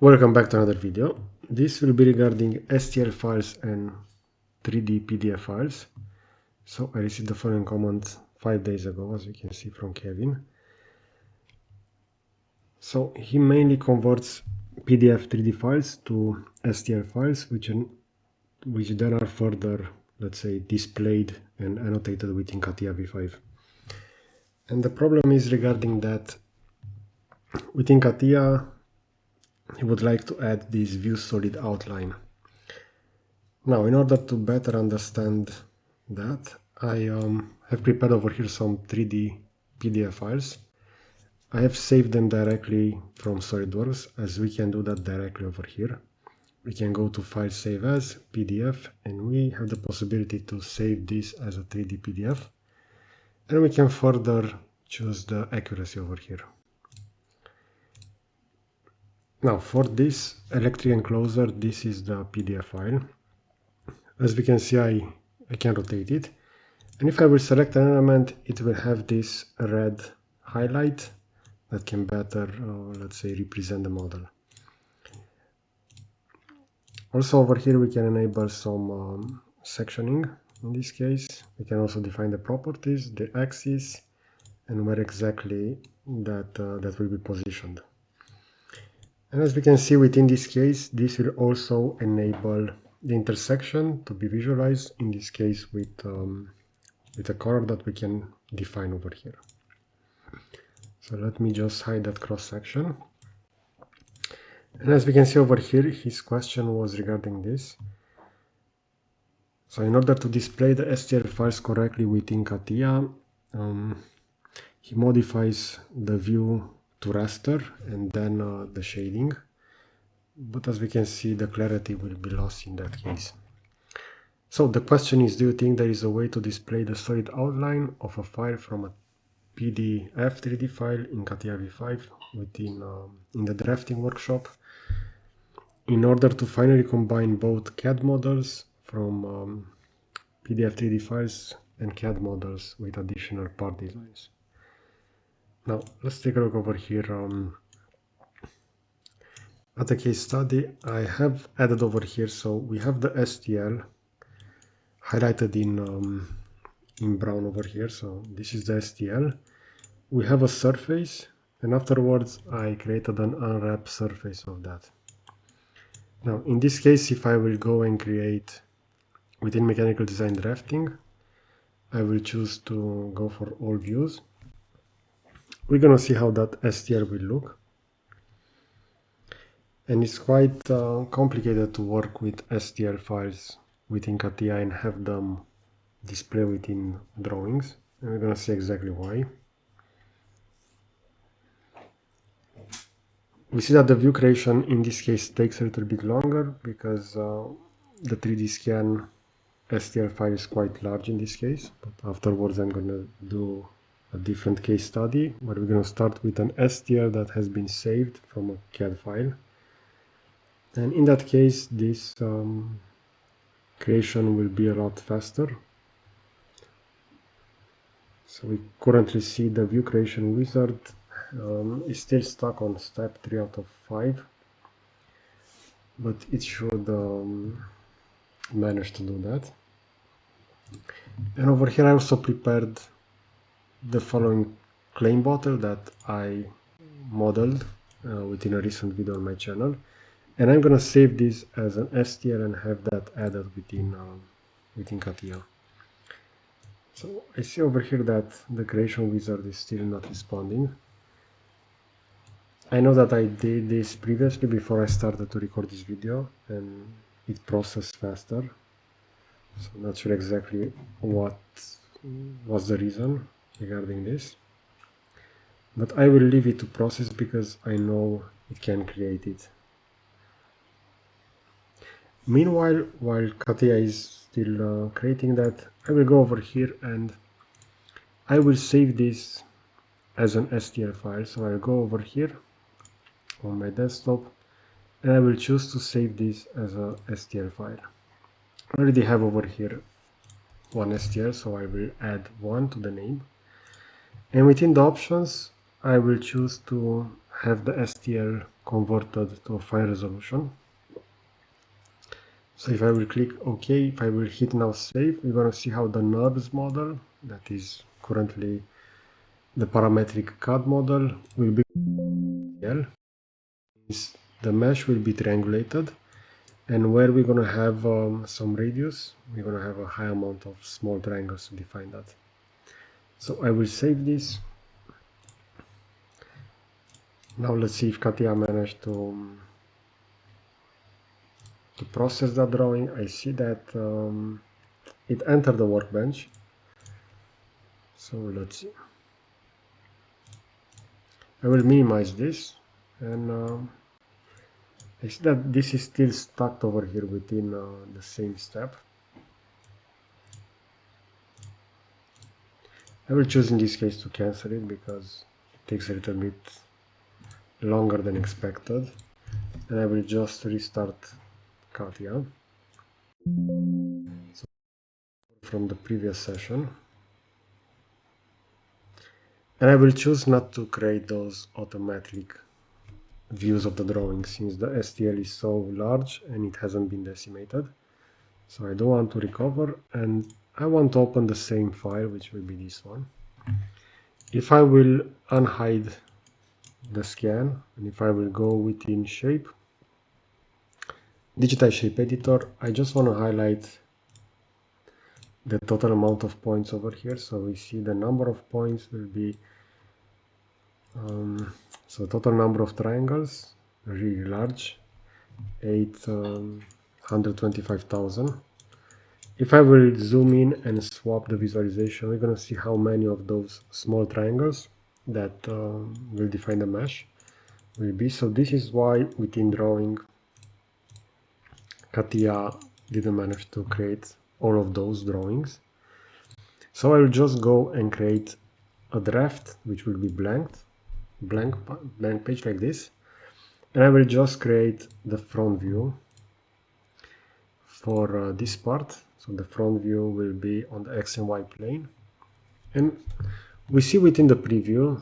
Welcome back to another video. This will be regarding STL files and 3D PDF files. So I received the following comment 5 days ago, as you can see from Kevin. So he mainly converts PDF 3D files to STL files, which then are further, let's say, displayed and annotated within CATIA V5. And the problem is regarding that within CATIA, he would like to add this view solid outline. Now, in order to better understand that, I have prepared over here some 3D PDF files. I have saved them directly from SolidWorks, as we can do that directly over here. We can go to File, Save As, PDF, and we have the possibility to save this as a 3D PDF. And we can further choose the accuracy over here. Now, for this electric enclosure, this is the PDF file. As we can see, I can rotate it. And if I will select an element, it will have this red highlight that can better, let's say, represent the model. Also over here, we can enable some sectioning. In this case, we can also define the properties, the axis, and where exactly that will be positioned. And as we can see within this case, this will also enable the intersection to be visualized, in this case with a color that we can define over here. So let me just hide that cross section. And as we can see over here, his question was regarding this. So in order to display the STL files correctly within CATIA, he modifies the view to raster and then the shading. But as we can see, the clarity will be lost in that case. So the question is, do you think there is a way to display the solid outline of a file from a PDF 3D file in CATIA V5 within in the drafting workshop, in order to finally combine both CAD models from PDF 3D files and CAD models with additional part designs? Now let's take a look over here at the case study. I have added over here, so we have the STL highlighted in brown over here. So this is the STL. We have a surface, and afterwards I created an unwrapped surface of that. Now in this case, if I will go and create within mechanical design drafting, I will choose to go for all views. We're gonna see how that STL will look. And it's quite complicated to work with STL files within CATIA and have them display within drawings. And we're gonna see exactly why. We see that the view creation in this case takes a little bit longer because the 3D scan STL file is quite large in this case. But afterwards I'm gonna do a different case study where we're gonna start with an STL that has been saved from a CAD file. And in that case, this creation will be a lot faster. So we currently see the view creation wizard is still stuck on step 3 out of 5, but it should manage to do that. And over here I also prepared the following claim bottle that I modeled within a recent video on my channel. And I'm gonna save this as an STL and have that added within CATIA. So I see over here that the creation wizard is still not responding. I know that I did this previously before I started to record this video, and it processed faster. So I'm not sure exactly what was the reason regarding this. But I will leave it to process because I know it can create it. Meanwhile, while CATIA is still creating that, I will go over here and I will save this as an STL file. So I'll go over here on my desktop and I will choose to save this as a STL file. I already have over here one STL, so I will add one to the name. And within the options, I will choose to have the STL converted to a fine resolution. So if I will click OK, if I will hit now save, we're going to see how the NURBS model, that is currently the parametric CAD model, will be L. The mesh will be triangulated, and where we're going to have some radius, we're going to have a high amount of small triangles to define that. So I will save this. Now let's see if CATIA managed to process that drawing. I see that it entered the workbench. So let's see. I will minimize this, and I see that this is still stuck over here within the same step. I will choose in this case to cancel it because it takes a little bit longer than expected, and I will just restart CATIA from the previous session. And I will choose not to create those automatic views of the drawing since the STL is so large and it hasn't been decimated. So I don't want to recover, and I want to open the same file, which will be this one. If I will unhide the scan, and if I will go within shape, digitize shape editor, I just want to highlight the total amount of points over here. So we see the number of points will be so total number of triangles, really large, 825,000. If I will zoom in and swap the visualization, we're going to see how many of those small triangles that will define the mesh will be. So this is why within drawing, CATIA didn't manage to create all of those drawings. So I will just go and create a draft, which will be blank page like this. And I will just create the front view for this part. So the front view will be on the X and Y plane. And we see within the preview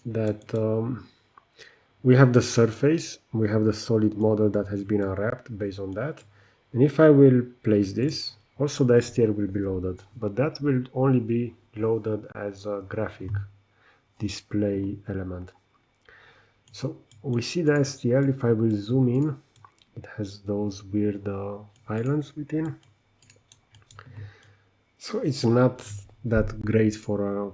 that we have the surface, we have the solid model that has been unwrapped based on that. And if I will place this, also the STL will be loaded, but that will only be loaded as a graphic display element. So we see the STL. If I will zoom in, it has those weird islands within. So it's not that great for a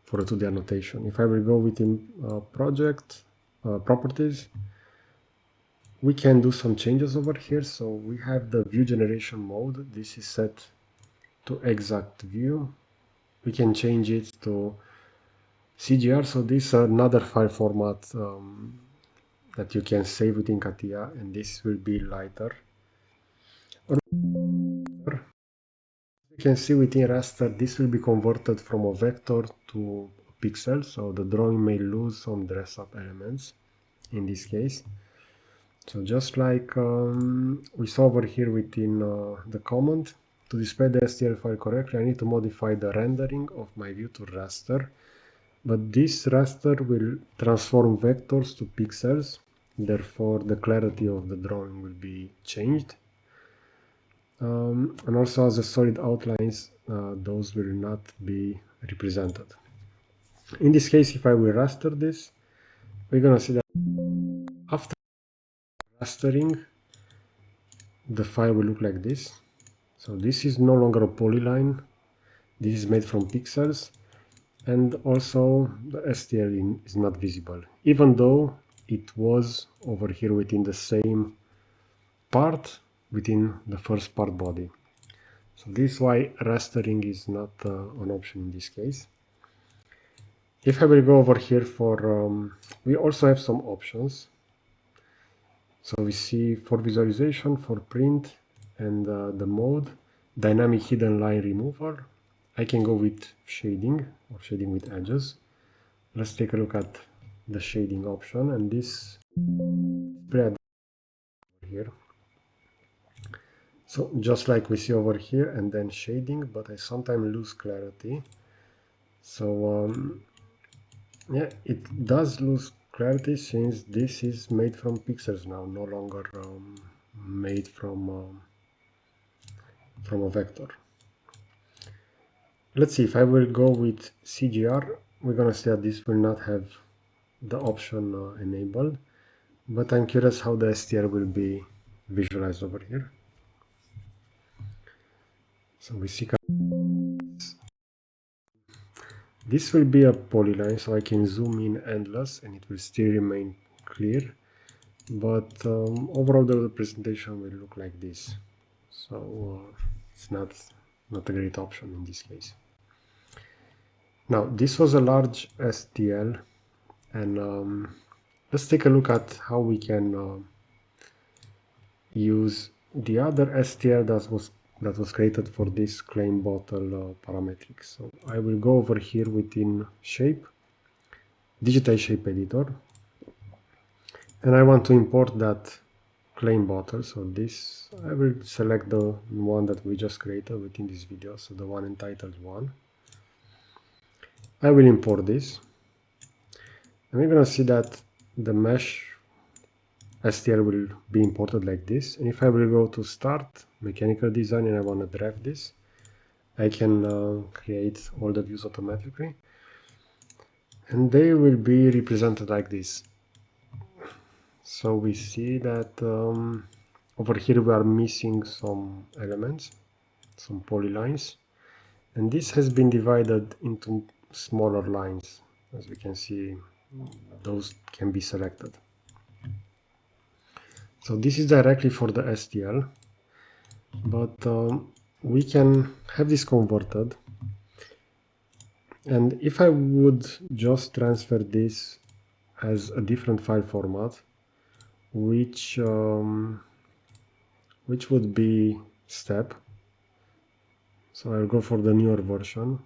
2D annotation. If I will go within project properties, we can do some changes over here. So we have the view generation mode. This is set to exact view. We can change it to CGR. So this is another file format that you can save within CATIA, and this will be lighter. Or you can see within raster, this will be converted from a vector to a pixel. So the drawing may lose some dress up elements in this case. So just like we saw over here within the command, to display the STL file correctly, I need to modify the rendering of my view to raster. But this raster will transform vectors to pixels, therefore the clarity of the drawing will be changed. And also as the solid outlines, those will not be represented. In this case, if I will raster this, we're going to see that after rastering, the file will look like this. So this is no longer a polyline. This is made from pixels, and also the STL is not visible, even though it was over here within the same part within the first part body. So this is why rastering is not an option in this case. If I will go over here for, we also have some options. So we see for visualization, for print, and the mode, dynamic hidden line removal. I can go with shading or shading with edges. Let's take a look at the shading option, and this spread here. So just like we see over here, and then shading, but I sometimes lose clarity. So yeah, it does lose clarity, since this is made from pixels now, no longer made from a vector. Let's see, if I will go with CGR, we're gonna see that this will not have the option enabled, but I'm curious how the STL will be visualized over here. So we see this will be a polyline, so I can zoom in endless and it will still remain clear, but overall the presentation will look like this. So it's not a great option in this case. Now this was a large STL, and let's take a look at how we can use the other STL that was created for this claim bottle parametrics. So I will go over here within shape, digitize shape editor, and I want to import that claim bottle. So this, I will select the one that we just created within this video, so the one entitled 1. I will import this, and we're gonna see that the mesh STL will be imported like this. And if I will go to start mechanical design and I want to drag this, I can create all the views automatically, and they will be represented like this. So we see that over here we are missing some elements, some polylines, and this has been divided into smaller lines. As we can see, those can be selected. So this is directly for the STL, but we can have this converted, and if I would just transfer this as a different file format, which would be step, so I'll go for the newer version,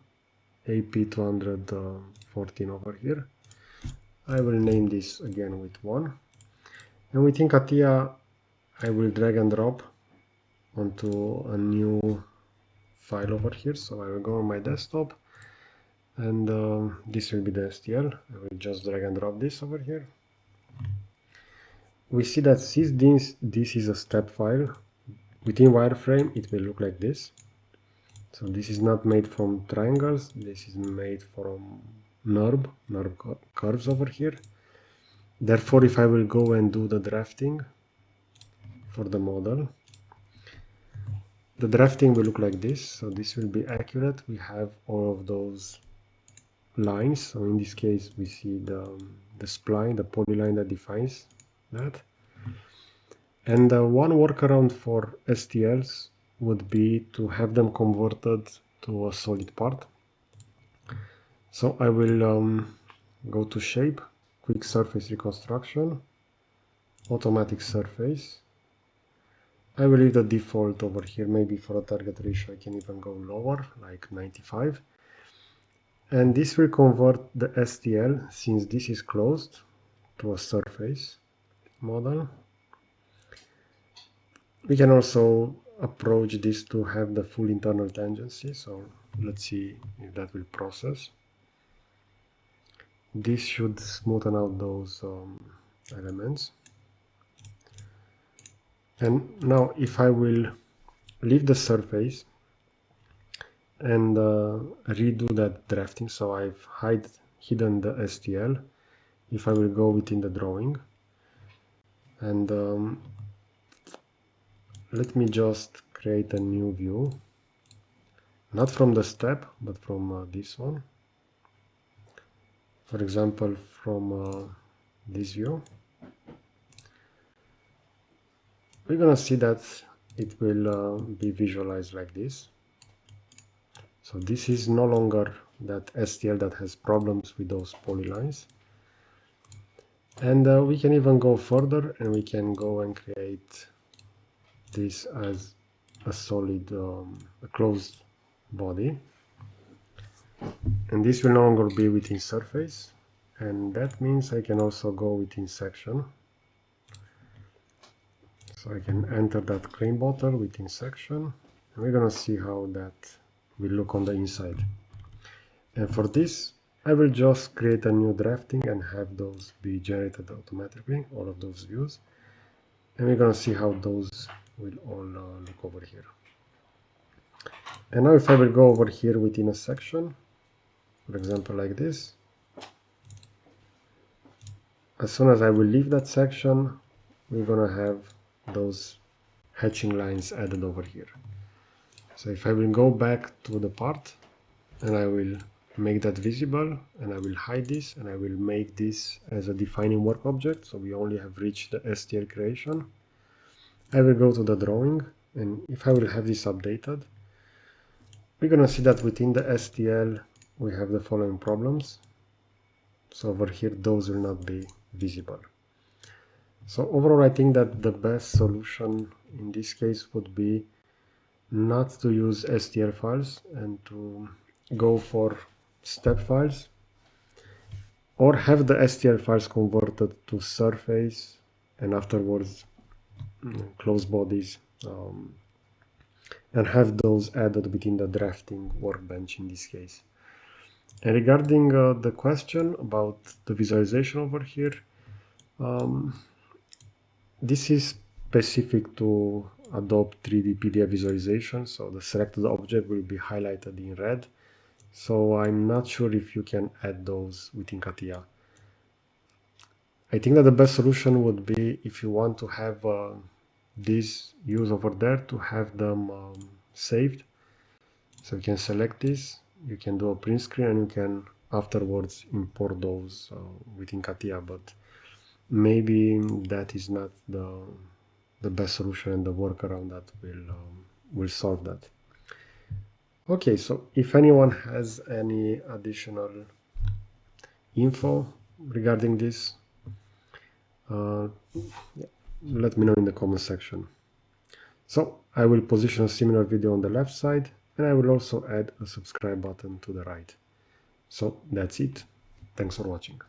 AP214 over here. I will name this again with 1, and within CATIA I will drag and drop onto a new file over here. So I will go on my desktop, and this will be the STL. I will just drag and drop this over here. We see that since this is a step file, within wireframe it will look like this. So this is not made from triangles, this is made from NURB curves over here. Therefore, if I will go and do the drafting for the model, the drafting will look like this. So this will be accurate. We have all of those lines. So in this case, we see the spline, the polyline that defines that. And one workaround for STLs would be to have them converted to a solid part. So I will go to shape, quick surface reconstruction, automatic surface. I will leave the default over here. Maybe for a target ratio I can even go lower, like 95. And this will convert the STL, since this is closed, to a surface model. We can also approach this to have the full internal tangency. So let's see if that will process. This should smoothen out those elements. And now if I will leave the surface and redo that drafting, so I've hidden the STL. If I will go within the drawing and let me just create a new view, not from the step, but from this one. For example, from this view, we're gonna see that it will be visualized like this. So this is no longer that STL that has problems with those polylines. And we can even go further, and we can go and create this as a solid, a closed body. And this will no longer be within surface, and that means I can also go within section. So I can enter that claim bottle within section, and we're gonna see how that will look on the inside. And for this, I will just create a new drafting and have those be generated automatically, all of those views. And we're going to see how those will all look over here. And now if I will go over here within a section, for example like this, as soon as I will leave that section, we're going to have those hatching lines added over here. So if I will go back to the part and I will make that visible and I will hide this and I will make this as a defining work object, so we only have reached the STL creation, I will go to the drawing, and if I will have this updated, we're going to see that within the STL we have the following problems. So over here those will not be visible. So overall I think that the best solution in this case would be not to use STL files and to go for step files, or have the STL files converted to surface and afterwards close bodies, and have those added within the drafting workbench in this case. And regarding the question about the visualization over here, this is specific to Adobe 3D PDF visualization, so the selected object will be highlighted in red. So I'm not sure if you can add those within CATIA. I think that the best solution would be, if you want to have these views over there, to have them saved. So you can select this, you can do a print screen, and you can afterwards import those within CATIA, but maybe that is not the best solution, and the workaround that will solve that. Okay, so if anyone has any additional info regarding this, let me know in the comment section. So I will position a similar video on the left side, and I will also add a subscribe button to the right. So that's it. Thanks for watching.